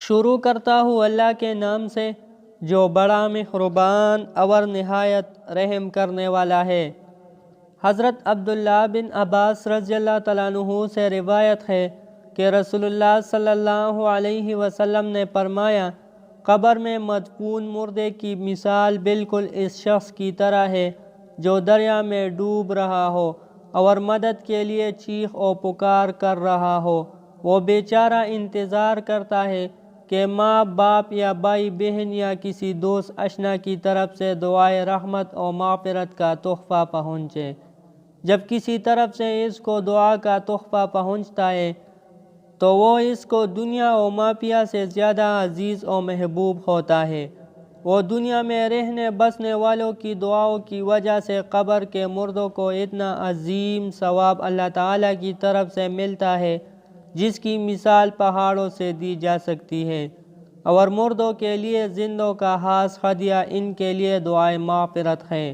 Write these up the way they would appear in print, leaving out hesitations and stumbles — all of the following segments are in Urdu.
شروع کرتا ہوں اللہ کے نام سے جو بڑا مہربان اور نہایت رحم کرنے والا ہے۔ حضرت عبداللہ بن عباس رضی اللہ تعالیٰ عنہ سے روایت ہے کہ رسول اللہ صلی اللہ علیہ وسلم نے فرمایا، قبر میں مدفون مردے کی مثال بالکل اس شخص کی طرح ہے جو دریا میں ڈوب رہا ہو اور مدد کے لیے چیخ و پکار کر رہا ہو۔ وہ بیچارہ انتظار کرتا ہے کہ ماں باپ یا بھائی بہن یا کسی دوست اشنا کی طرف سے دعائے رحمت و مغفرت کا تحفہ پہنچے۔ جب کسی طرف سے اس کو دعا کا تحفہ پہنچتا ہے تو وہ اس کو دنیا و مافیہ سے زیادہ عزیز و محبوب ہوتا ہے۔ وہ دنیا میں رہنے بسنے والوں کی دعاؤں کی وجہ سے قبر کے مردوں کو اتنا عظیم ثواب اللہ تعالیٰ کی طرف سے ملتا ہے جس کی مثال پہاڑوں سے دی جا سکتی ہے، اور مردوں کے لیے زندوں کا خاص ہدیہ ان کے لیے دعائے مغفرت ہے۔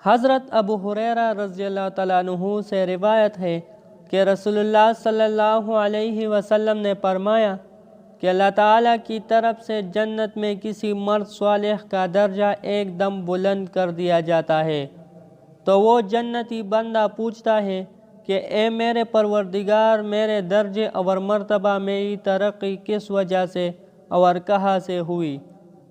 حضرت ابو ہریرہ رضی اللہ تعالیٰ عنہ سے روایت ہے کہ رسول اللہ صلی اللہ علیہ وسلم نے فرمایا کہ اللہ تعالیٰ کی طرف سے جنت میں کسی مرد صالح کا درجہ ایک دم بلند کر دیا جاتا ہے، تو وہ جنتی بندہ پوچھتا ہے کہ اے میرے پروردگار، میرے درجے اور مرتبہ میری ترقی کس وجہ سے اور کہاں سے ہوئی؟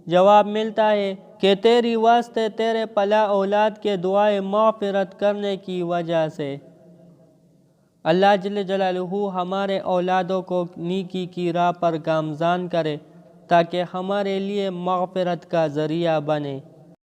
جواب ملتا ہے کہ تیری واسطے تیرے پلا اولاد کے دعائے مغفرت کرنے کی وجہ سے۔ اللہ جل جلالہ ہمارے اولادوں کو نیکی کی راہ پر گامزن کرے تاکہ ہمارے لیے مغفرت کا ذریعہ بنے۔